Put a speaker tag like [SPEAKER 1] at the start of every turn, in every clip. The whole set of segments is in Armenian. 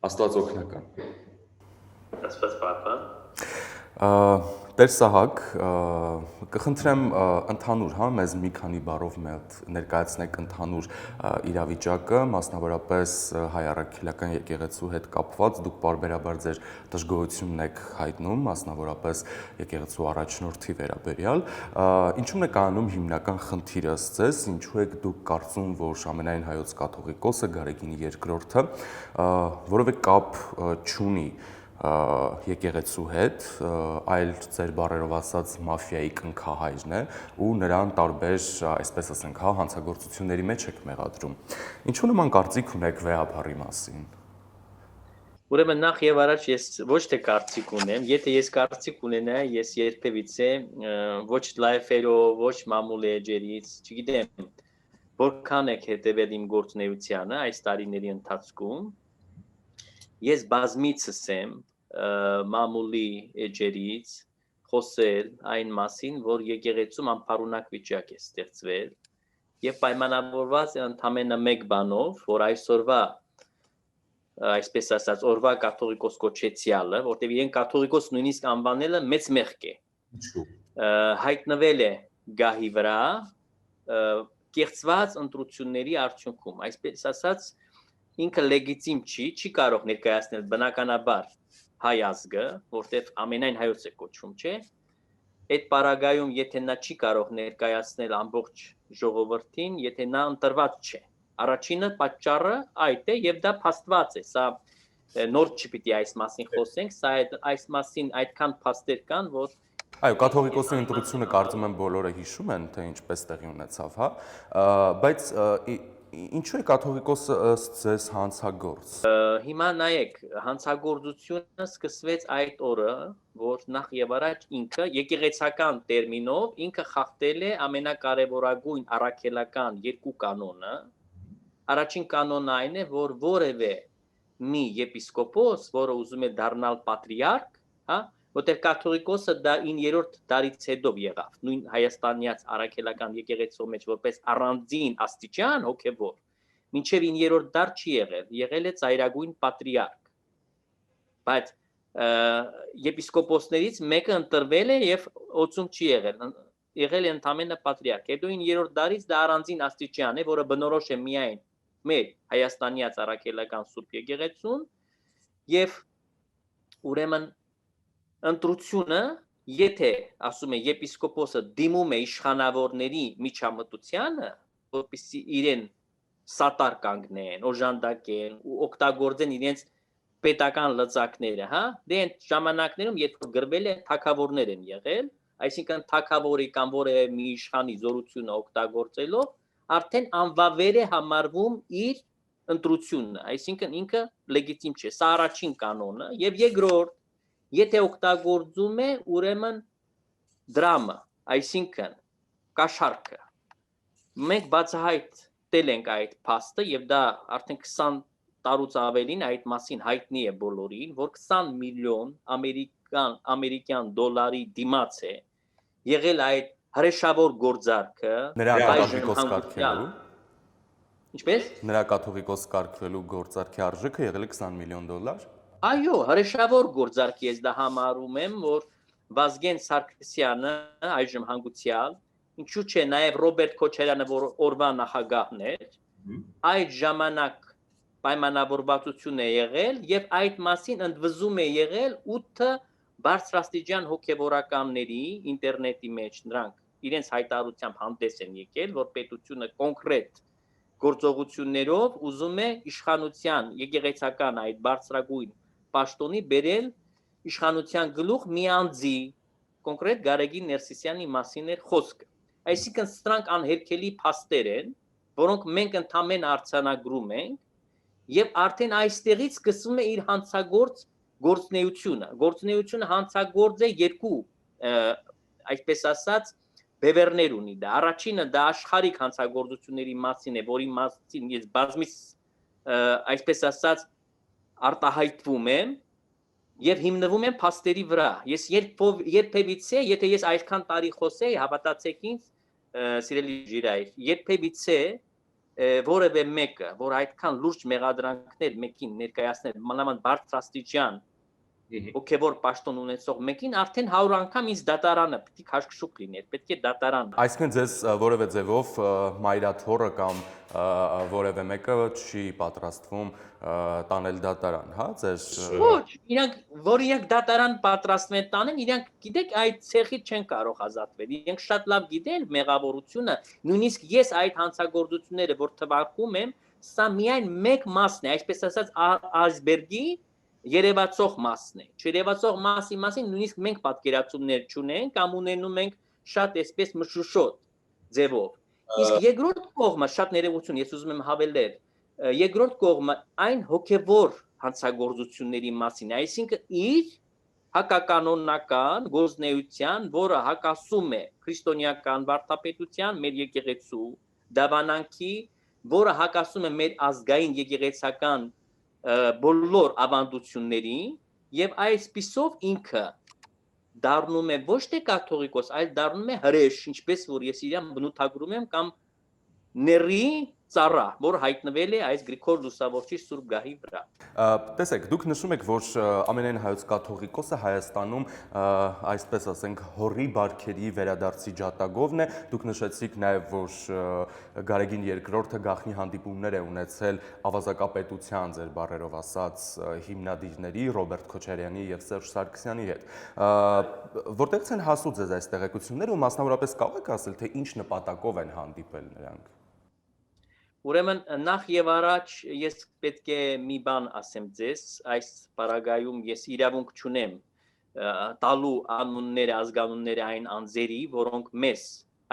[SPEAKER 1] Աստված օգնական։
[SPEAKER 2] Ասված պապա։
[SPEAKER 1] Տեր Սահակ, կխնդրեմ ընդհանուր, հա, մեզ մի քանի բառով մեկ ներկայացնեք ընդհանուր իրավիճակը, մասնավորապես հայ առաքելական եկեղեցու հետ կապված, դուք պարբերաբար ձեր դժգոհությունն եք հայտնում, մասնավորապես եկեղեցու առաջնորդի վերաբերյալ, ինչու՞ն է կայանում հիմնական խնդիրը ըստ ձեզ, ինչու եք դուք կարծում, որ ամենայն հայոց կաթողիկոսը Գարեգինի երկրորդը որևէ կապ չունի եկեղեցու հետ, այլ ձեր բառերով ասած մաֆիայի կնքահայրն է ու նրան տարբեր, այսպես ասենք, հա, հանցագործությունների մեջ եք մեղադրում։ Ինչու նման կարծիք ունեք վեհապարի մասին։
[SPEAKER 2] Ուրեմն նախ եւ առաջ ես ոչ թե կարծիք ունեմ, եթե ես կարծիք ունենայի, ես երբևիցե ոչ լայֆերով, ոչ մամուլ էջերից, չգիտեմ, որքան եք հետևել իմ գործունեությանը այս տարիների ընթացքում, ես բազմիցս եմ մամուլի էջերից խոսել այն մասին, որ եկեղեցում անփառունակ վիճակ է ստեղծվել եւ պայմանավորված է ընդամենը մեկ բանով, որ այսօրվա այսպես ասած օրվա կաթողիկոս կոչեցյալը, որտեղ իրեն կաթողիկոս նույնիսկ անվանելը մեծ մեղք է։
[SPEAKER 1] Ինչու՞։
[SPEAKER 2] Հայտնվել է գահի վրա կեղծված ընտրությունների արդյունքում, այսպես ասած ինքը լեգիտիմ չի կարող ներկայացնել բնականաբար հայ ազգը, որտեղ ամենայն հայոց է կոչվում, չէ՞։ Այդ պարագայում եթե նա չի կարող ներկայացնել ամբողջ ժողովրդին, եթե նա ընտրված չէ։ Առաջինը պատճառը այդ է եւ դա փաստված է, սա նոր չպիտի այս մասին խոսենք, սա այս մասին այդքան փաստեր կան, որ
[SPEAKER 1] Այո, կաթողիկոսի ընտրությունը կարծում եմ բոլորը հիշում են, թե ինչպես տեղի ունեցավ, հա, բայց ինչու է կաթողիկոսը ըստ ձեզ հանցագործ։
[SPEAKER 2] Հիմա նայեք, հանցագործությունը սկսվեց այդ օրը, որ նախ եւ առաջ ինքը եկեղեցական տերմինով ինքը խախտել է ամենակարևորագույն առաքելական երկու կանոնը։ Առաջին կանոնը այն է, որ որևէ մի եպիսկոպոս, որը ուզում է դառնալ պատրիարք, հա, որտեղ կաթողիկոսը դա 9-րդ դարից հետո եղավ, նույն հայաստանյաց առաքելական եկեղեցու մեջ որպես առանձին աստիճան հոգևոր, մինչև 9-րդ դար չի եղել է ծայրագույն պատրիարք, բայց եպիսկոպոսներից մեկը ընտրվել է եւ օծում չի եղել է ընդամենը պատրիարք, հետո 9-րդ դարից դա առանձին աստիճան է, որը բնորոշ է միայն մեր հայաստանյաց առաքելական սուրբ եկեղեցուն եւ ուրեմն ընտրությունը, եթե ասում է եպիսկոպոսը դիմում է իշխանավորների միջամտությանը, որպեսզի իրեն սատար կանգնեն, օժանդակեն ու օգտագործեն իրենց պետական լծակները, հա, դե այն ժամանակներում, երբ որ գրվել է թագավորներ են եղել, այսինքն թագավորի կամ որևէ մի իշխանի զորությունը օգտագործելով, արդեն անվավեր է համարվում իր ընտրությունը, այսինքն ինքը լեգիտիմ չէ, սա առաջին կանոնը, եւ երկրորդ, եթե օգտագործում է ուրեմն դրամը, այսինքն կաշառքը, մենք բացահայտել ենք այդ փաստը եւ դա արդեն 20 տարուց ավելին այդ մասին հայտնի է բոլորին, որ 20 միլիոն ամերիկյան դոլարի դիմաց է եղել այդ հրեշավոր գործարքը
[SPEAKER 1] Նրա կաթողիկոս կարգելու։
[SPEAKER 2] Ինչպես։
[SPEAKER 1] Նրա կաթողիկոս կարգվելու գործարքի արժեքը եղել է 20 միլիոն դոլար։
[SPEAKER 2] Այո, հրեշավոր գործարք ես դա համարում եմ, որ Վազգեն Սարգսյանը այժմ հանգուցյալ, ինչու՞ չէ, նաև Ռոբերտ Քոչարյանը, որ օրվա նախագահն էր, այդ ժամանակ պայմանավորվածություն է եղել եւ այդ մասին ընդվզում է եղել 8 բարձրաստիճան հոգեվորականների ինտերնետի մեջ, նրանք իրենց հայտարարությամբ հանդես են եկել, որ պետությունը կոնկրետ գործողություններով ուզում է իշխանության եկեղեցական այդ բարձրագույն պաշտոնի բերել իշխանության գլուխ մի անձի, կոնկրետ Գարեգին Ներսիսյանի մասին էր խոսքը։ Այսինքն սրանք անհերքելի փաստեր են, որոնք մենք ընդամեն արձանագրում ենք, եւ արդեն այստեղից սկսվում է իր հանցագործ գործունեությունը։ Գործունեությունը հանցագործ է երկու, այսպես ասած, բևեռներ ունի դա։ Առաջինը դա աշխարհիկ հանցագործությունների մասին է, որի մասին ես բազմից այսպես ասած արտահայտվում եմ եւ հիմնվում եմ փաստերի վրա։ Ես երբևիցե, եթե ես այսքան տարի խոսեի, հավատացեք ինձ, սիրելի Ժիրայր, երբևիցե որևէ մեկը, որ այդքան լուրջ մեղադրանքներ մեկին ներկայացնել, մանավանդ բարձրաստիճան հոգևոր պաշտոն ունեցող մեկին արդեն 100 անգամ ինձ դատարանը պետք է քաշքշուկ լիներ, պետք է դատարան։
[SPEAKER 1] Այսինքն ձեզ որևէ ձևով մայրաթոռը կամ որևէ մեկը չի պատրաստվում տանել դատարան, հա, ձեր
[SPEAKER 2] Ոչ, իրենք դատարան պատրաստվում են տանեն, իրենք գիտեք այդ ցեղից չեն կարող ազատվել։ Իրենք շատ լավ գիտեն մեղավորությունը, նույնիսկ ես այդ հանցագործությունները, որ թվարկում եմ, սա միայն մեկ մասն է, այսպես ասած այսբերգի երևացող մասն է։ Չերևացող մասին նույնիսկ մենք պատկերացումներ չունենք, կամ ունենում ենք շատ այսպես մշուշոտ ձևով։ Իսկ երկրորդ կողմը շատ ներողություն, ես ուզում եմ հավելել, երկրորդ կողմը այն հոգևոր հանցագործությունների մասին, այսինքն իր հակականոնական գործնեության, որը հակասում է քրիստոնեական վարդապետության, մեր եկեղեցու դավանանքի, որը հակասում է մեր ազգային եկեղեցական բոլոր ավանդություններին, եւ այսպիսով ինքը դառնում է ոչ թե կաթողիկոս, այլ դառնում է հրեշ, ինչպես որ ես իրան բնութագրում եմ, կամ ների ծառա, որ հայտնվել է այս Գրիգոր Լուսավորչի Սուրբ գահի վրա։
[SPEAKER 1] Տեսեք, դուք նշում եք, որ ամենայն հայոց կաթողիկոսը Հայաստանում, այսպես ասենք, հորի բարքերի վերադարձի ջատագովն է։ Դուք նշեցիք նաև, որ Գարեգին II գաղտնի հանդիպումներ է ունեցել ավազակապետության, ձեր բառերով ասած, հիմնադիրների Ռոբերտ Քոչարյանի եւ Սերժ Սարգսյանի հետ։ Որտեղից են հասու ձեզ այս տեղեկությունները ու մասնավորապես կարող եք ասել, թե ինչ նպատակով են հանդիպել նրանք։
[SPEAKER 2] Ուրեմն նախ եւ առաջ ես պետք է մի բան ասեմ ձեզ, այս պարագայում ես իրավունք չունեմ տալու անունները, ազգանունները այն անձերի, որոնք մեզ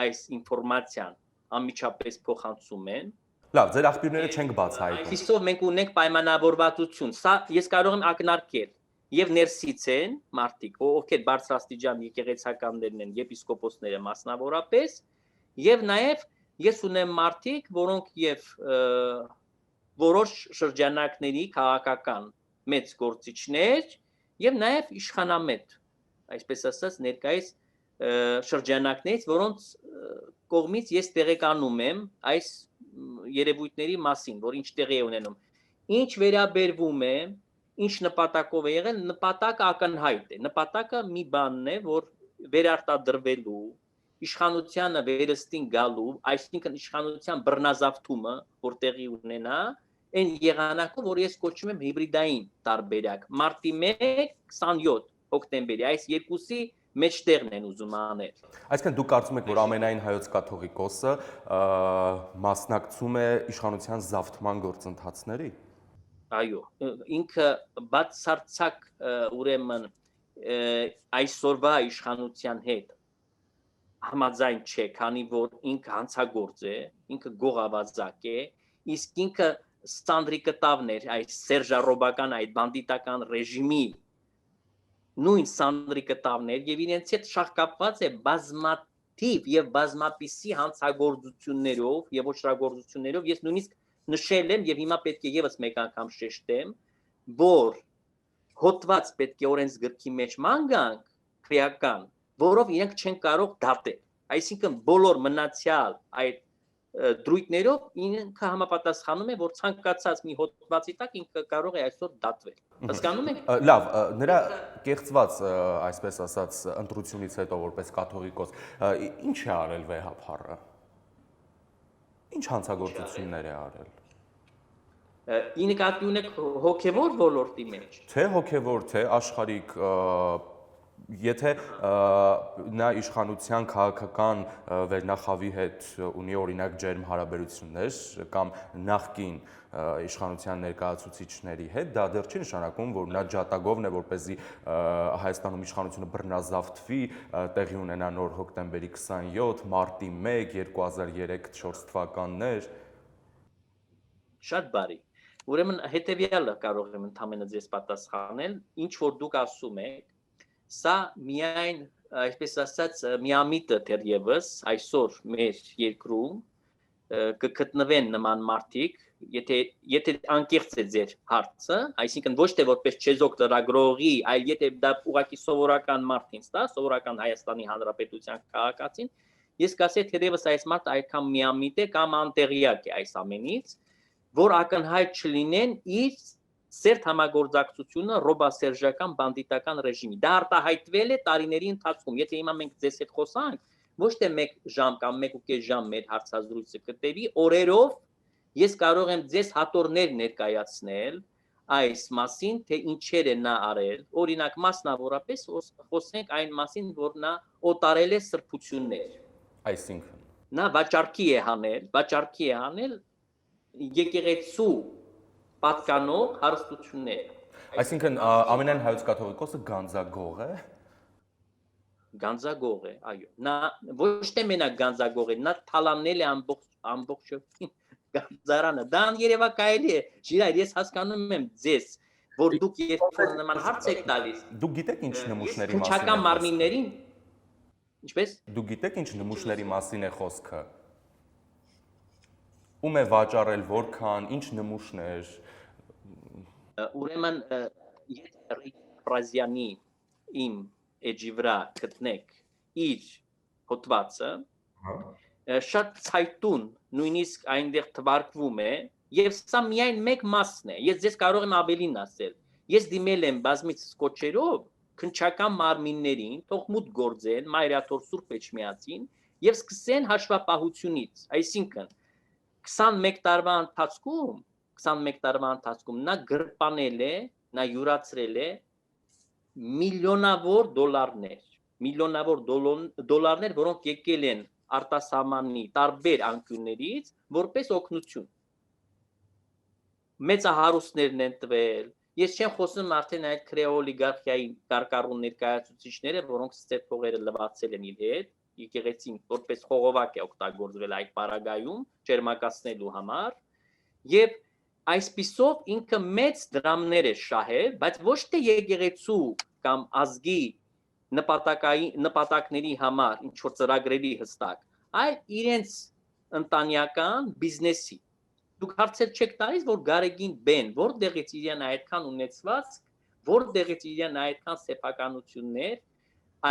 [SPEAKER 2] այս ինֆորմացիան անմիջապես փոխանցում են։
[SPEAKER 1] Լավ, ձեր աղբյուրները չենք բացահայտում։
[SPEAKER 2] Այսօր մենք ունենք պայմանավորվածություն, սա ես կարող եմ ակնարկել եւ ներսից են մարդիկ, ովքեր բարձրաստիճան եկեղեցականներն են, եպիսկոպոսները մասնավորապես, եւ նաեւ ես ունեմ մարդիկ, որոնք եւ որոշ շրջանակների քաղաքական մեծ գործիչներ եւ նաեւ իշխանամետ, այսպես ասած, ներկայիս շրջանակներից, որոնց կողմից ես տեղեկանում եմ այս երևույթների մասին, որ ինչ տեղի է ունենում։ Ինչ վերաբերվում է, ինչ նպատակով է եղել, նպատակը ակնհայտ է։ Նպատակը մի բանն է, որ վերարտադրվելու իշխանությանը վերստին գալու, այսինքն իշխանության բռնազավթումը, որ տեղի ունենա, այն եղանակով, որ ես կոչում եմ հիբրիդային տարբերակ, մարտի 1-27 հոկտեմբերի, այս երկուսի մեջտեղն են ուզում անել։
[SPEAKER 1] Այսինքն դուք կարծում եք, որ ամենայն հայոց կաթողիկոսը մասնակցում է իշխանության զավթման գործընթացների։
[SPEAKER 2] Այո, ինքը բացարձակ ուրեմն այսօրվա իշխանության հետ համաձայն չէ, քանի որ ինքը հանցագործ է, ինքը գողավազակ է, իսկ ինքը ստանդրի կտավներ այս սերժառոբական այդ բանդիտական ռեժիմի նույն ստանդրի կտավներ եւ իրենց հետ շահկապված է բազմաթիվ եւ բազմապիսի հանցագործություններով եւ ոչրագործություններով։ Ես նույնիսկ նշել եմ եւ հիմա պետք է եւս մեկ անգամ շեշտեմ, որ հոդված պետք է օրենսգրքի մեջ ման գանք քրեական, որով իրենք չեն կարող դատել։ Այսինքն բոլոր մնացյալ այդ դրույթներով ինքը համապատասխանում է, որ ցանկացած մի հոդվածի տակ ինքը կարող է այսօր դատվել։ Հասկանում եք։
[SPEAKER 1] Լավ, նրա կեղծված, այսպես ասած, ընտրությունից հետո որպես կաթողիկոս, ինչ է արել վեհափառը։ Ինչ հանցագործություններ է արել։
[SPEAKER 2] Ի նկատի ունեք հոգևոր ոլորտի մեջ։
[SPEAKER 1] Թե հոգևոր, թե աշխարհիկ, եթե նա իշխանության քաղաքական վերնախավի հետ ունի օրինակ ջերմ հարաբերություններ կամ նախկին իշխանության ներկայացուցիչների հետ, դա դեռ չի նշանակում, որ նա ջատագովն է, որպեսզի Հայաստանում իշխանությունը բռնազավթվի, տեղի ունենա նոր հոկտեմբերի 27, մարտի 1, 2003-4 թվականներ։
[SPEAKER 2] Շատ բարի։ Ուրեմն հետեւյալը կարող եմ ընդհանրապես ձեզ պատասխանել, ինչ որ դուք ասում եք, սա միայն, այսպես ասած, միամիտը դեռևս այսօր մեր երկրում կգտնվեն նման մարդիկ, եթե անկեղծ է ձեր հարցը, այսինքն ոչ թե որպես չեզոք լրագրողի, այլ եթե դա ուղղակի սովորական մարդ ինձ տա, սովորական Հայաստանի Հանրապետության քաղաքացին, ես կասեի թերևս այս մարդը այդքան միամիտ է կամ անտեղյակ է այս ամենից, որ ակնհայտ չլինեն իր սերտ համագործակցությունը ռոբասերժական բանդիտական ռեժիմի։ Դա արտահայտվել է տարիների ընթացքում։ Եթե հիմա մենք ձեզ հետ խոսանք, ոչ թե 1 ժամ կամ 1.5 ժամ մեր հարցազրույցը կտևի, օրերով ես կարող եմ ձեզ հատորներ ներկայացնել այս մասին, թե ինչեր է նա արել, օրինակ մասնավորապես խոսենք այն մասին, որ նա օտարել է սրբություններ։
[SPEAKER 1] Այսինքն
[SPEAKER 2] Նա վաճառքի է հանել եկեղեցու պատկանող հարստություններ։
[SPEAKER 1] Այսինքն ամենայն հայոց կաթողիկոսը գանձագող է։
[SPEAKER 2] Գանձագող է, այո։ Նա ոչ թե մենակ գանձագող է, նա թալանել է ամբողջ գանձարանը։ Դա երևակայելի է։ Ժիրայր, ես հասկանում եմ ձեզ, որ դուք երբ նման հարց եք տալիս։
[SPEAKER 1] Դուք գիտեք ինչ նմուշների մասին է
[SPEAKER 2] քնչական մարմիններին, ինչպես։
[SPEAKER 1] Դուք գիտեք ինչ նմուշների մասին է խոսքը։ Ում է վաճառել, որքան, ինչ նմուշներ։
[SPEAKER 2] Ուրեմն եթե Ռազյանի իմ էջի վրա գտնեք իր հոդվածը, շատ ցայտուն նույնիսկ այնտեղ թվարկվում է, եւ սա միայն մեկ մասն է։ Ես ձեզ կարող եմ ավելին ասել։ Ես դիմել եմ բազմիցս կոչերով քնչական մարմիններին, թող մուտք գործեն Մայրաթոր Սուրբ Էջմիածին եւ սկսեն հաշվապահությունից, այսինքն 21 տարվա ընթացքում նա գրպանել է, նա յուրացրել է միլիոնավոր դոլարներ, որոնք եկել են արտասահմանի տարբեր անկյուններից որպես օգնություն։ Մեծահարուստներն են տվել։ Ես չեմ խոսում արդեն այդ քրեոլիգարխիայի կարկառուն ներկայացուցիչները, որոնք ստեր փողերը լվացել են իր հետ, եկեղեցին որպես խողովակ է օգտագործվել այդ պարագայում ջերմակացնելու համար, եւ այսպիսով ինքը մեծ դրամներ է շահել, բայց ոչ թե եկեղեցու կամ ազգի նպատակների համար ինչ որ ծրագրերի հստակ, այլ իրենց ընտանեկան բիզնեսի։ Դուք հարցեր չեք տալիս, որ Գարեգին Բեն որտեղից իրեն այդքան ունեցված, որտեղից իրեն այդքան սեփականություններ,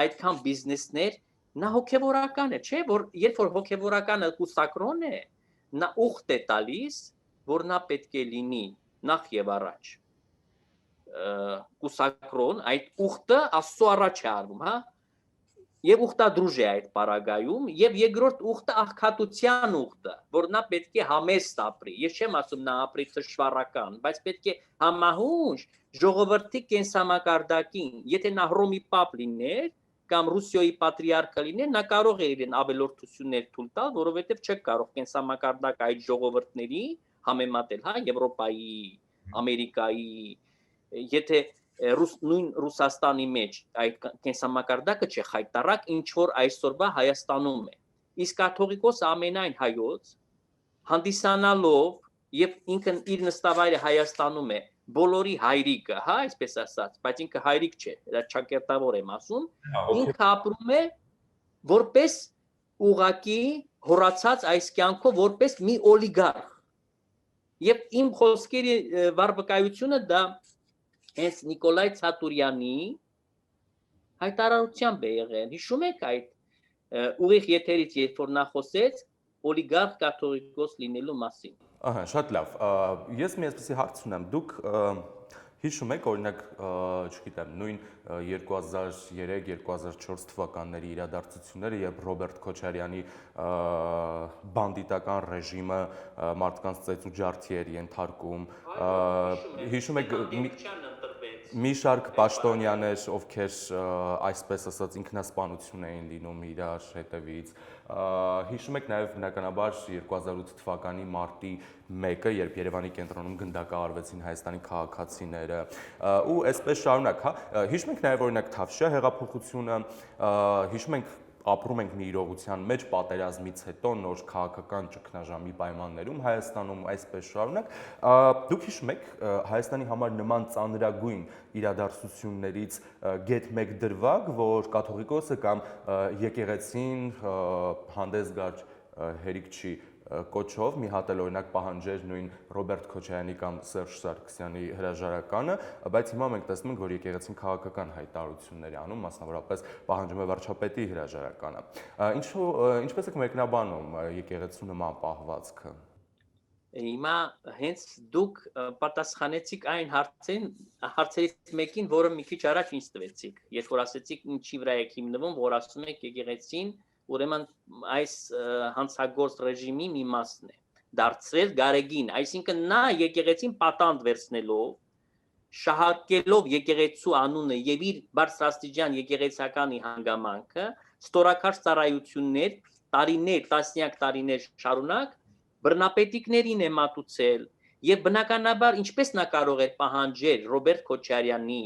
[SPEAKER 2] այդքան բիզնեսներ, նա հոգևորական է, չէ՞, որ երբ որ հոգևորականը կուսակրոն է, նա ուխտ է տալիս, որ նա պետք է լինի նախ եւ առաջ կուսակրոն, այդ ուխտը Աստծո առաջ է արվում, հա, եւ ուխտադրուժ է այդ պարագայում, եւ երկրորդ ուխտը աղքատության ուխտը, որ նա պետք է համեստ ապրի։ Ես չեմ ասում նա ապրի թշվառական, բայց պետք է համահունչ ժողովրդի կենսամակարդակին, եթե նա Հռոմի պապ լիներ կամ Ռուսիոյի պատրիարքը լիներ, նա կարող է իրեն ավելորդություններ թույլ տալ, որովհետեւ չէ կարող կենսամակարդակ այդ ժողովուրդների համեմատել, հա, Եվրոպայի, Ամերիկայի, եթե նույն Ռուսաստանի մեջ այդ կենսամակարդակը չէ խայտարակ, ինչ որ այսօրվա Հայաստանում է։ Իսկ կաթողիկոսը ամենայն հայոց հանդիսանալով եւ ինքն իր նստավայրը Հայաստանում է, բոլորի հայրիկը, հա, այսպես ասած, բայց ինքը հայրիկ չէ, դա ճակերտավոր եմ ասում, ինքը ապրում է որպես ուղակի հորացած այս կյանքով որպես մի օլիգարխ։ Եվ իմ խոսքերի վարվկայությունը դա հենց Նիկոլայ Ցատուրյանի հայտարարությամբ է եղել։ Հիշում եք այդ ուղիղ եթերից, երբ որ նա խոսեց օլիգարխ կաթողիկոս լինելու մասին։
[SPEAKER 1] Ահա, շատ լավ։ Ես մի այսպեսի հարց ունեմ։ Դուք հիշում եք, օրինակ, չգիտեմ, նույն 2003-2004 թվականների իրադարձությունները, երբ Ռոբերտ Քոչարյանի բանդիտական ռեժիմը մարդկանց ծեծ ու ջարդի էր ենթարկում։ Հիշում եք մի շարք պաշտոնյաներ, ովքեր այսպես ասած ինքնասպանություն էին լինում իրար հետևից։ Հիշում եք նաև բնականաբար 2008 թվականի մարտի 1-ը, երբ Երևանի կենտրոնում գնդակահարվեցին Հայաստանի քաղաքացիները, ու այսպես շարունակ, հա։ Հիշում եք նաև օրինակ Թավշյա հեղափոխությունը, հիշում ենք ապրում ենք մի իրողության մեջ պատերազմից հետո նոր քաղաքական ճգնաժամի պայմաններում Հայաստանում, այսպես շարունակ, դուք հիշում եք Հայաստանի համար նման ծանրագույն իրադարձություններից գեթ մեկ դրվագ, որ կաթողիկոսը կամ եկեղեցին հանդես գար հերիք չի կոչով մի հատ էլ օրինակ պահանջեր նույն Ռոբերտ Քոչարյանի կամ Սերժ Սարգսյանի հրաժարականը, բայց հիմա մենք տեսնում ենք, որ եկեղեցին քաղաքական հայտարարություններ է անում, մասնավորապես պահանջում է վարչապետի հրաժարականը։ Ինչպես եք մեկնաբանում եկեղեցու նման պահվածքը։
[SPEAKER 2] Հիմա հենց դուք պատասխանեցիք այն հարցերից մեկին, որը մի քիչ առաջ ինձ տվեցիք, երբ որ ասեցիք ինչի վրա եք հիմնվում, որ ասում եք եկեղեցին, ուրեմն այս հանցագործ ռեժիմի մի մասն է դարձրել գարեգին, այսինքն նա եկեղեցին պատանդ վերցնելով, շահարկելով եկեղեցու անունը եւ իր բարձրաստիճան եկեղեցականի հանգամանքը, ստորակար ծառայություններ, տարիներ, տասնյակ տարիներ շարունակ բռնապետիկներին է մատուցել եւ բնականաբար ինչպես նա կարող է պահանջել Ռոբերտ Քոչարյանի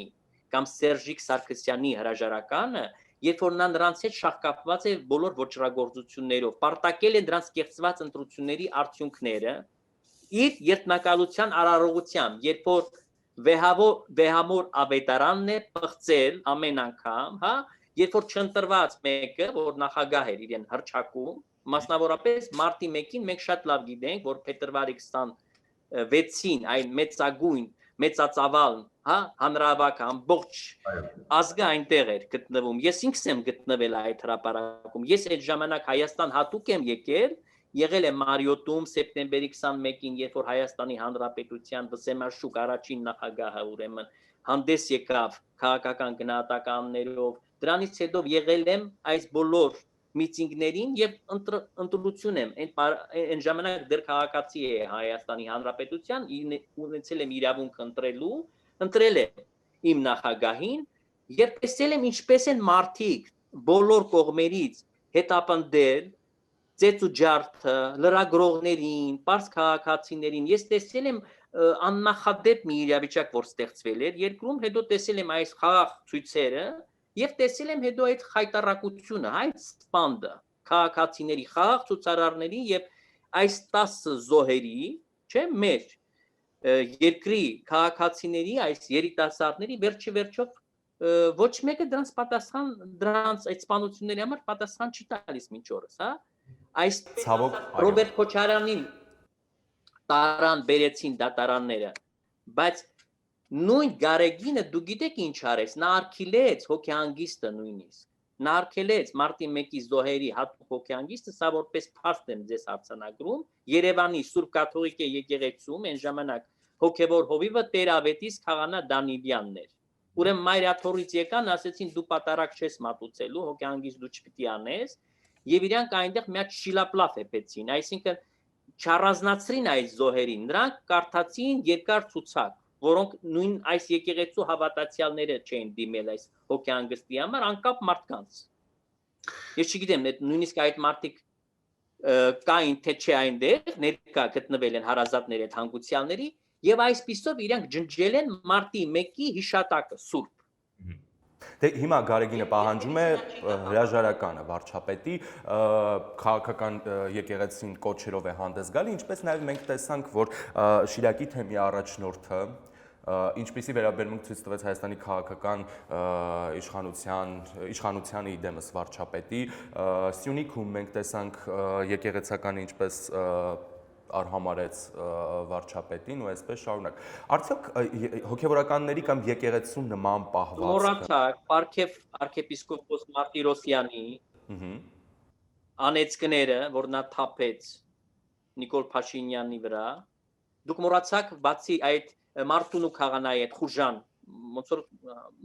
[SPEAKER 2] կամ Սերժիկ Սարգսյանի հրաժարականը, երբ որ նա նրանց հետ շահկապված է բոլոր ոչռագործություններով, պարտակել է նրանց կեղծված ընտրությունների արդյունքները իր երթնակալության արարողությամբ, երբ որ վեհամոր ավետարանն է պղծել ամեն անգամ, հա, երբ որ չընտրված մեկը, որ նախագահ էր իրեն հռչակում, մասնավորապես մարտի 1-ին մենք շատ լավ գիտենք, որ փետրվարի 26-ին այն մեծագույն, մեծածավալ, հա, հանրահավաքը ամբողջ ազգը այնտեղ էր գտնվում։ Ես ինքս եմ գտնվել այդ հրապարակում։ Ես այդ ժամանակ Հայաստան հատուկ եմ եկել, եղել եմ Մարիոտում սեպտեմբերի 21-ին, երբ որ Հայաստանի Հանրապետության Վսեմաշուկ առաջին նախագահը ուրեմն հանդես եկավ քաղաքական գնահատականներով։ Դրանից հետո եղել եմ այս բոլոր միտինգներին եւ ընտրություն եմ այն ժամանակ դեռ քաղաքացի է Հայաստանի Հանրապետության, ունեցել եմ իրավունք ընտրել եմ իմ նախագահին եւ տեսել եմ ինչպես են մարդիկ բոլոր կողմերից հետապնդել ծեծուջարդը, լրագրողներին, պարզ քաղաքացիներին։ Ես տեսել եմ աննախադեպ մի իրավիճակ, որ ստեղծվել էր երկրում, հետո տեսել եմ այս խաղաղ ցույցերը եւ տեսել եմ հետո այդ խայտարակությունը, այդ սպանդը քաղաքացիների, խաղաղ ցուցարարների եւ այս 10 զոհերի, չէ, մեր երկրի քաղաքացիների, այս երիտասարդների վերջի վերջով ոչ մեկը դրանց այդ սպանությունների համար պատասխան չի տալիս մինչ օրս, հա։ Այս Ռոբերտ Քոչարյանին տարան բերեցին դատարանները, բայց նույն Գարեգինը դու գիտեք ինչ արեց, նա արգելեց հոգեհանգիստը նույնիսկ, նա արգելեց մարտի 1-ի զոհերի հատուկ հոգեհանգիստը, սա որպես փաստ եմ ձեզ արձանագրում, Երևանի Սուրբ Կաթողիկ եկեղեցում այն ժամանակ հոգևոր հովիվը Տեր-Ավետիս Խաղանա Դանիլյանն էր։ Ուրեմն Մայրաթորից եկան, ասեցին դու պատարակ չես մատուցելու, հոգեհանգիստ դու չպիտի անես, եւ իրանք այնտեղ մի հատ շիլապլաֆ էպեցին, այսինքն չառանձնացրին այս զոհերին, նրանք կարդացին երկար ցուցակ, որոնք նույն այս եկեղեցու հավատացյալները չէին դիմել այս հոգեհանգստի համար, անկապ մարդկանց։ Ես չգիտեմ, նույնիսկ այդ մարդիկ կային թե չէ այնտեղ, ներկա գտնվել են հարազատներ այդ հանգուցյալների, եւ այսպիսով իրանք ջնջել են մարտի 1-ի հիշատակը սուրբ։
[SPEAKER 1] Դե հիմա Գարեգինը պահանջում է հրաժարականը վարչապետի, քաղաքական եկեղեցին կոչերով է հանդես գալի, ինչպես նաև մենք տեսանք, որ Շիրակի թեմի առաջնորդը, ինչպիսի վերաբերմունք ցույց տվեց Հայաստանի քաղաքական իշխանությանը իդեմս վարչապետի, Սյունիքում մենք տեսանք եկեղեցականը ինչպես արհամարեց վարչապետին ու այսպես շարունակ։ Արդյոք հոգևորականների կամ եկեղեցու նման պահվածքը
[SPEAKER 2] մոռացաք Պարքև arczepiskopos Martirosyan-ի անեծքները, որ նա թափեց Նիկոլ Փաշինյանի վրա, դուք մոռացաք բացի այդ Մարտունու Խաղանայի այդ խուժան, ոնց որ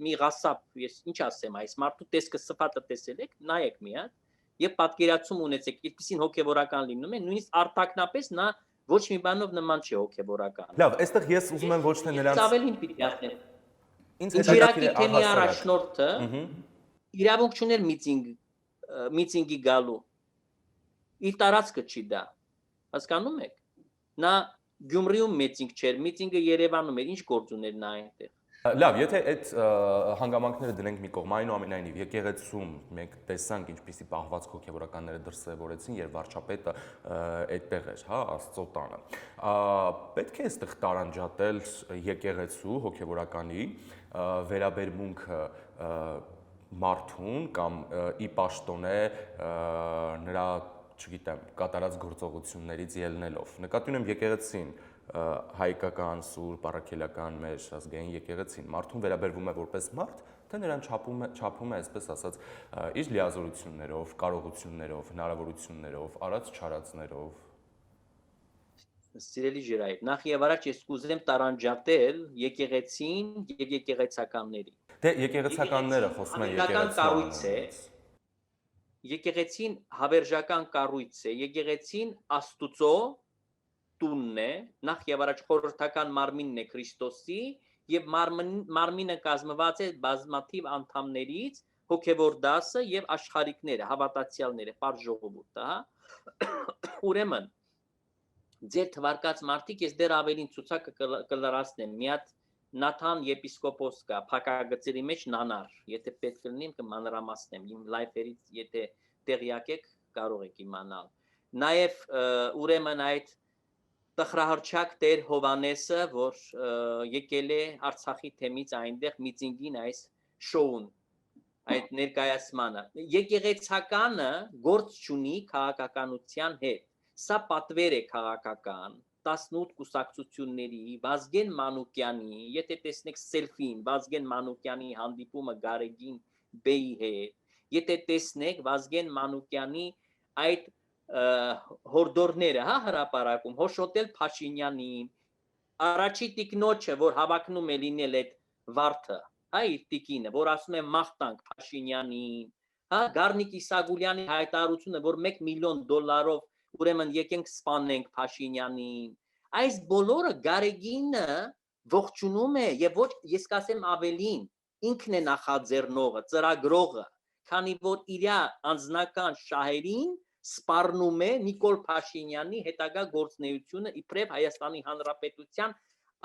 [SPEAKER 2] մի ղասապ, ես ինչ ասեմ, այս մարդու տեսքը սփատը տեսել եք, նայեք մի հատ եւ պատկերացում ունեցեք, ինչպեսին հոգեվորական լինում է, նույնիսկ արտակնապես նա ոչ մի բանով նման չի հոգեվորական։
[SPEAKER 1] Լավ, այստեղ ես ուզում եմ ոչ թե նրանց
[SPEAKER 2] ավելին պիտի ասեմ։ Ինձ թեմի առաջնորդը իրավունք չուներ միտինգի գալու։ Իր տարածքը չի դա։ Հասկանում եք։ Նա Գյումրիում միտինգ չէր, միտինգը Երևանում էր, ինչ գործ ուներ նա այնտեղ։
[SPEAKER 1] Լավ, եթե այդ հանգամանքները դնենք մի կողմ, այնուամենայնիվ եկեղեցում մենք տեսանք ինչպիսի պահվածք հոգևորականները դրսևորեցին, երբ վարչապետը այդտեղ էր, հա, Աստծո տանը։ Պետք է այստեղ տարանջատել եկեղեցու հոգևորականի վերաբերմունքը մարդուն կամ ի պաշտոնե նրա չգիտեմ, կատարած գործողություններից ելնելով։ Նկատի ունեմ եկեղեցին, հայկական, սուրբ, առաքելական մեր ազգային եկեղեցին մարդուն վերաբերվում է որպես մարդ, թե նրան չափում է, այսպես ասած, իր լիազորություններով, կարողություններով, հնարավորություններով, արած-չարածներով։
[SPEAKER 2] Սիրելի Ժիրայր, նախ եւ առաջ ես կուզեմ տարանջատել եկեղեցին եւ եկեղեցականներին։
[SPEAKER 1] Դե եկեղեցականները խոսում են եկեղեցականից։
[SPEAKER 2] Եկեղեցին հավերժական կառույց է, եկեղեցին Աստուծո տունն է, նախ եւ առաջ խորհրդական մարմինն է Քրիստոսի եւ մարմինը կազմված է բազմաթիվ անդամներից, հոգեվոր դասը եւ աշխարհիկները, հավատացյալները, բարձ ժողովուրդը, հա։ Ուրեմն ձեր թվարկած մարդիկ ես դեռ ավելին ցուցակը կլրացնեմ, մի հատ Նաթան եպիսկոպոս կա, փակագծերի մեջ նանար, եթե պետք լինի կմանրամասնեմ, իմ լայֆերից եթե տեղյակ եք, կարող եք իմանալ։ Նաև ուրեմն այդ տխրահարչակ Տեր Հովանեսը, որ եկել է Արցախի թեմից այնտեղ միտինգին այս շոուն, այդ ներկայացմանը։ Եկեղեցականը գործ չունի քաղաքականության հետ։ Սա պատվեր է քաղաքական 18 կուսակցությունների Վազգեն Մանուկյանի, եթե տեսնեք սելֆին, Վազգեն Մանուկյանի հանդիպումը Գարեգին Բեի հետ, եթե տեսնեք Վազգեն Մանուկյանի այդ հորդորները, հա, հրապարակում, Հոշոտել Փաշինյանին, առաջի տիկնոջը, որ հավակնում է լինել այդ վարդը, հա, իր տիկինը, որ ասում է մաղթանք Փաշինյանին, հա, Գառնիկ Իսագուլյանի հայտարարությունը, որ $1 միլիոն ուրեմն եկենք սպանենք Փաշինյանին։ Այս բոլորը Գարեգինը ողջունում է եւ ոչ ես կասեմ ավելին, ինքն է նախաձեռնողը, ծրագրողը, քանի որ իր անձնական շահերին սպառնում է Նիկոլ Փաշինյանի հետագա գործունեությունը իբրև Հայաստանի Հանրապետության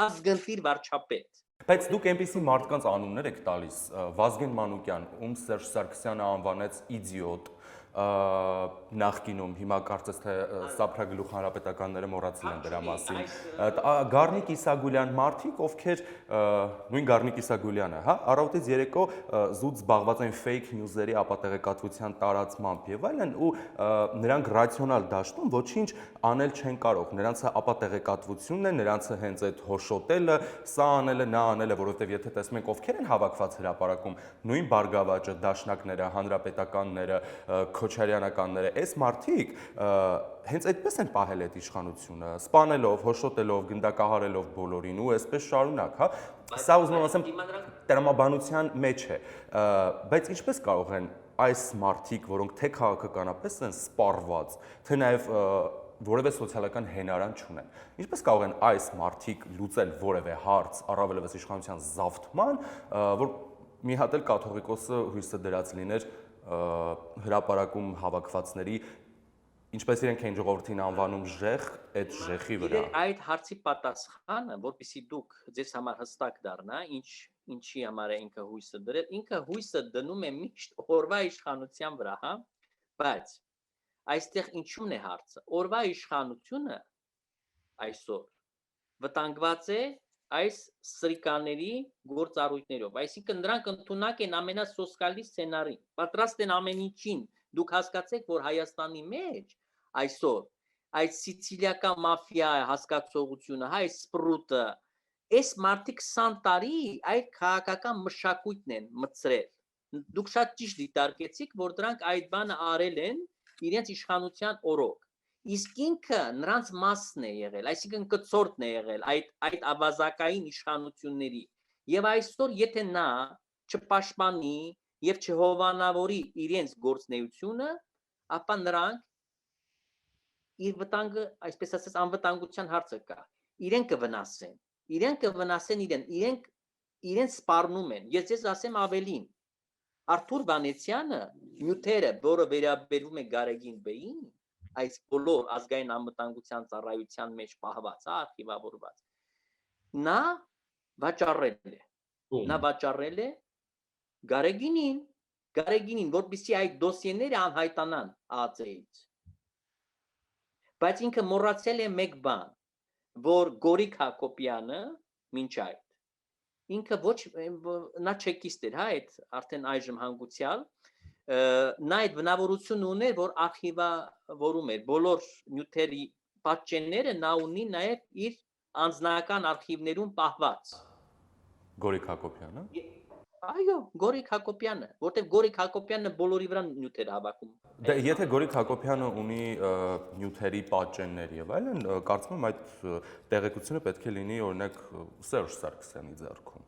[SPEAKER 2] ազգընտիր վարչապետ։
[SPEAKER 1] Բայց դուք այնպիսի մարդկանց անուններ եք տալիս, Վազգեն Մանուկյան, ում Սերժ Սարգսյանը անվանեց իդիոտ, նախկինում, հիմա կարծես թե սափրագլուխ հանրապետականները մոռացել են դրա մասին։ Գառնիկ Իսագուլյան մարդիկ, ովքեր նույն Գառնիկ Իսագուլյանը, հա, առավոտից երեկո զուտ զբաղված են fake news-երի ապատեղեկատվության տարածմամբ եւ այլն, ու նրանք ռացիոնալ դաշտում ոչինչ անել չեն կարող։ Նրանցը ապատեղեկատվությունն է, նրանցը հենց այդ հոշոտելը, սա անելը, նա անելը, որովհետեւ եթե տեսնենք ովքեր են հավաքված հրապարակում, նույն Բարգավաճը, Դաշնակները, հանրապետականները, Քոչարյանականները, այս մարդիկ հենց այդպես են պահել այդ իշխանությունը, սպանելով, հոշոտելով, գնդակահարելով բոլորին ու այսպես շարունակ, հա։ Սա ուզում եմ ասեմ տրամաբանության մեջ է, բայց ինչպես կարող են այս մարդիկ, որոնք թե քաղաքականապես են սպառված, թե նաև որևէ սոցիալական հենարան չունեն, ինչպես կարող են այս մարդիկ լուծել որևէ հարց, առավելևս իշխանության զավթման, որ մի հատ էլ կաթողիկոսը հույսը դրած լիներ հրապարակում հավաքվածների, ինչպես իրենք են ժողովրդին անվանում ժեղ, այդ ժեղի վրա։
[SPEAKER 2] Այդ հարցի պատասխանը, որպեսզի դուք ձեզ համար հստակ դառնա, ինչի համար է ինքը հույսը դրել, ինքը հույսը դնում է միշտ օրվա իշխանության վրա, հա, բայց այստեղ ինչու՞մն է հարցը։ Օրվա իշխանությունը այսօր վտանգված է այս սրիկաների գործառույթներով, այսինքն նրանք ընդունակ են ամենասոսկալի սցենարին, պատրաստ են ամեն ինչին, դուք հասկացեք, որ Հայաստանի մեջ այսօր այդ սիցիլիական մաֆիա հասկացողությունը, հայ սպրուտը, այս մարդիկ 20 տարի այդ քաղաքական մշակույթն են մտցրել։ Դուք շատ ճիշտ դիտարկեցիք, որ դրանք այդ բանը արել են իրենց իշխանության օրոք։ Իսկ ինքը նրանց մասն է եղել, այսինքն կցորդն է եղել այդ ավազակային իշխանությունների։ Եվ այսօր եթե նա չպաշտպանի եւ չհովանավորի իրենց գործնեությունը, ապա նրանք իր վտանգը, այսպես ասած, անվտանգության հարցը կա։ Իրենք կվնասեն իրենք սպառնում են։ Ես ձեզ ասեմ ավելին։ Արթուր Վանեցյանը նյութերը, որը վերաբերվում է Գարեգին Բեին, այս բոլոր ազգային անվտանգության ծառայության մեջ պահված, արխիվավորված, նա վաճառել է Գարեգինին, որպեսզի այդ դոսիեները անհայտանան ԱԱԾ-ից։ Բայց ինքը մոռացել է մեկ բան, որ Գորիկ Հակոբյանը մինչ այդ ինքը ոչ նա չեկիստ էր, հա, այդ արդեն այժմ հանգուցյալ, նա այդ բնավորությունը ուներ, որ արխիվավորում էր բոլոր նյութերի պատճենները, նա ունի նաև իր անձնական արխիվներում պահված։
[SPEAKER 1] Գորիկ Հակոբյանը։
[SPEAKER 2] Այո, Գորիկ Հակոբյանը, որտեղ Գորիկ Հակոբյանը բոլորի վրա նյութեր հավաքում։
[SPEAKER 1] Դե եթե Գորիկ Հակոբյանը ունի նյութերի պատճեններ եւ այլն, կարծում եմ այդ տեղեկությունը պետք է լինի օրինակ Սերժ Սարգսյանի ձեռքում։